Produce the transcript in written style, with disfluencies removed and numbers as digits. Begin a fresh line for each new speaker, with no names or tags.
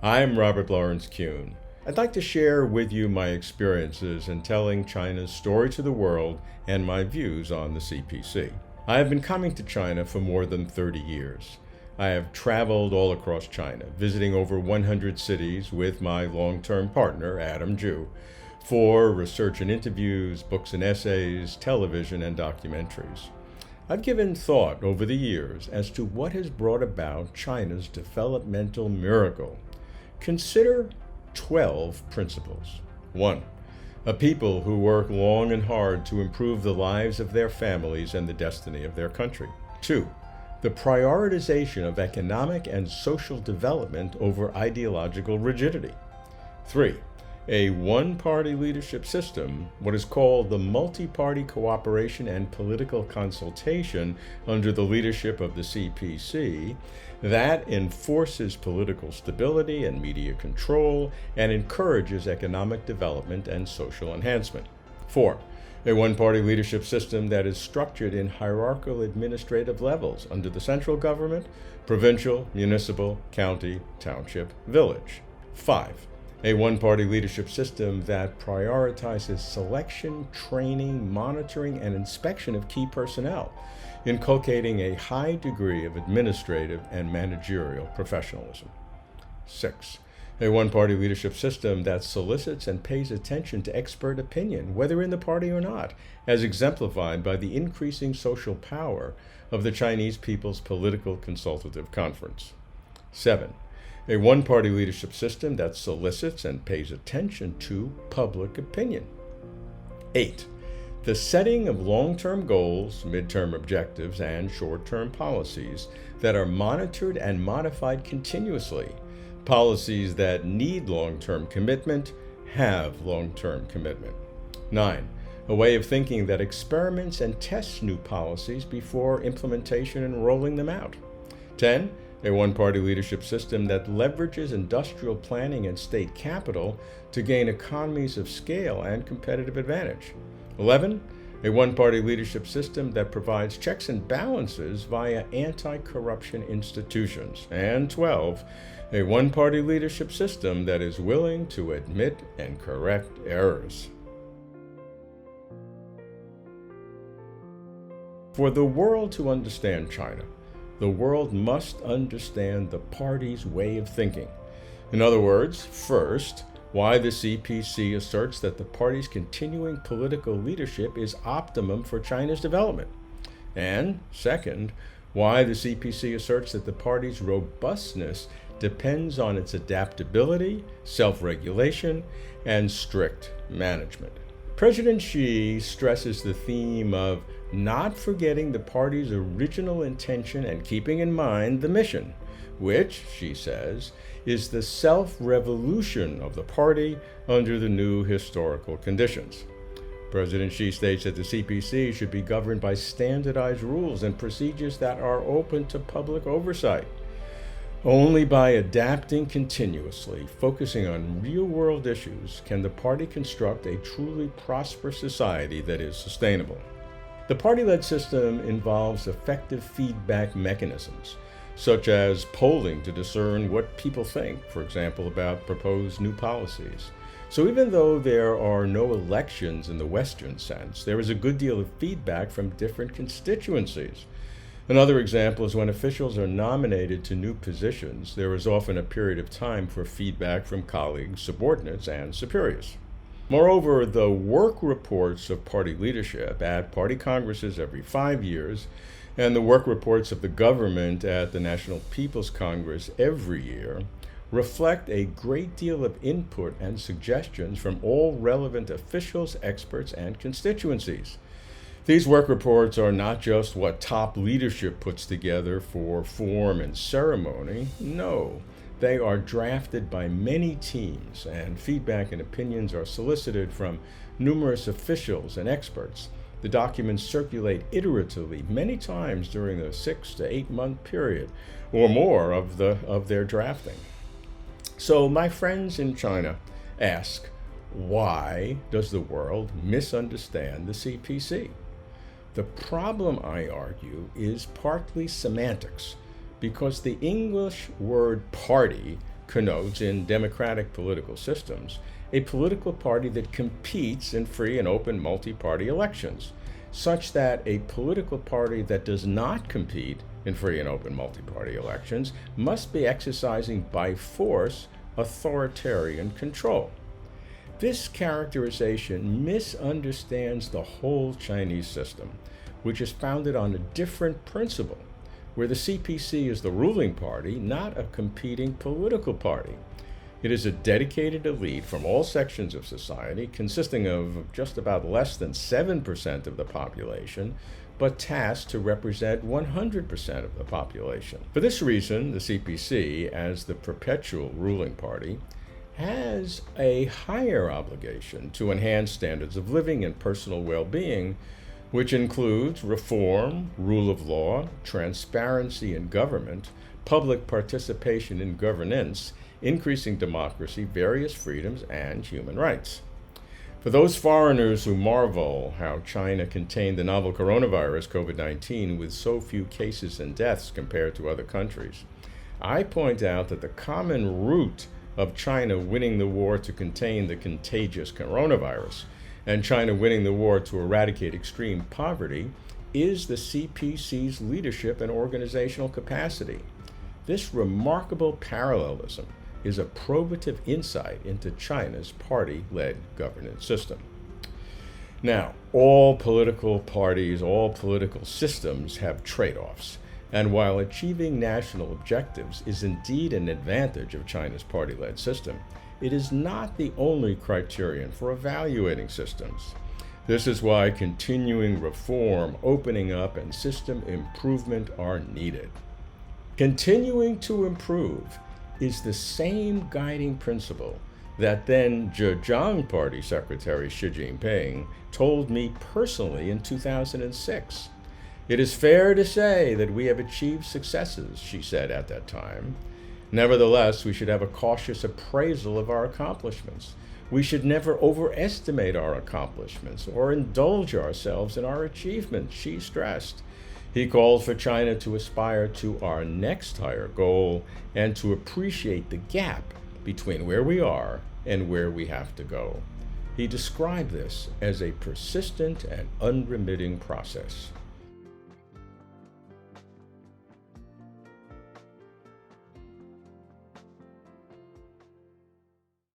I'm Robert Lawrence Kuhn. I'd like to share with you my experiences in telling China's story to the world and my views on the CPC. I have been coming to China for more than 30 years. I have traveled all across China, visiting over 100 cities with my long-term partner, Adam Zhu, for research and interviews, books and essays, television, and documentaries. I've given thought over the years as to what has brought about China's developmental miracle. Consider 12 principles. 1. A people who work long and hard to improve the lives of their families and the destiny of their country. 2. The prioritization of economic and social development over ideological rigidity. 3. A one-party leadership system, what is called the multi-party cooperation and political consultation under the leadership of the CPC, that enforces political stability and media control and encourages economic development and social enhancement. 4. A one-party leadership system that is structured in hierarchical administrative levels under the central government, provincial, municipal, county, township, village. 5. A one-party leadership system that prioritizes selection, training, monitoring, and inspection of key personnel, inculcating a high degree of administrative and managerial professionalism. 6. A one-party leadership system that solicits and pays attention to expert opinion, whether in the party or not, as exemplified by the increasing social power of the Chinese People's Political Consultative Conference. 7. A one-party leadership system that solicits and pays attention to public opinion. 8. The setting of long-term goals, midterm objectives, and short-term policies that are monitored and modified continuously. Policies that need long-term commitment have long-term commitment. 9. A way of thinking that experiments and tests new policies before implementation and rolling them out. 10. A one-party leadership system that leverages industrial planning and state capital to gain economies of scale and competitive advantage. 11. A one-party leadership system that provides checks and balances via anti-corruption institutions. And 12. A one-party leadership system that is willing to admit and correct errors. For the world to understand China, the world must understand the party's way of thinking. In other words, first, why the CPC asserts that the party's continuing political leadership is optimum for China's development. And second, why the CPC asserts that the party's robustness depends on its adaptability, self-regulation, and strict management. President Xi stresses the theme of not forgetting the party's original intention and keeping in mind the mission, which, she says, is the self-revolution of the party under the new historical conditions. President Xi states that the CPC should be governed by standardized rules and procedures that are open to public oversight. Only by adapting continuously, focusing on real-world issues, can the party construct a truly prosperous society that is sustainable. The party-led system involves effective feedback mechanisms, such as polling to discern what people think, for example, about proposed new policies. So even though there are no elections in the Western sense, there is a good deal of feedback from different constituencies. Another example is when officials are nominated to new positions, there is often a period of time for feedback from colleagues, subordinates, and superiors. Moreover, the work reports of party leadership at party congresses every 5 years and the work reports of the government at the National People's Congress every year reflect a great deal of input and suggestions from all relevant officials, experts, and constituencies. These work reports are not just what top leadership puts together for form and ceremony. No, they are drafted by many teams, and feedback and opinions are solicited from numerous officials and experts. The documents circulate iteratively many times during the 6 to 8 month period or more of their drafting. So my friends in China ask, why does the world misunderstand the CPC? The problem, I argue, is partly semantics, because the English word party connotes, in democratic political systems, a political party that competes in free and open multi-party elections, such that a political party that does not compete in free and open multi-party elections must be exercising by force authoritarian control. This characterization misunderstands the whole Chinese system, which is founded on a different principle, where the CPC is the ruling party, not a competing political party. It is a dedicated elite from all sections of society, consisting of just about less than 7% of the population, but tasked to represent 100% of the population. For this reason, the CPC, as the perpetual ruling party, has a higher obligation to enhance standards of living and personal well-being, which includes reform, rule of law, transparency in government, public participation in governance, increasing democracy, various freedoms, and human rights. For those foreigners who marvel how China contained the novel coronavirus, COVID-19, with so few cases and deaths compared to other countries, I point out that the common root of China winning the war to contain the contagious coronavirus and China winning the war to eradicate extreme poverty is the CPC's leadership and organizational capacity. This remarkable parallelism is a probative insight into China's party-led governance system. Now, all political parties, all political systems have trade-offs. And while achieving national objectives is indeed an advantage of China's party-led system, it is not the only criterion for evaluating systems. This is why continuing reform, opening up, and system improvement are needed. Continuing to improve is the same guiding principle that then Zhejiang Party Secretary Xi Jinping told me personally in 2006. It is fair to say that we have achieved successes, she said at that time. Nevertheless, we should have a cautious appraisal of our accomplishments. We should never overestimate our accomplishments or indulge ourselves in our achievements, she stressed. He called for China to aspire to our next higher goal and to appreciate the gap between where we are and where we have to go. He described this as a persistent and unremitting process.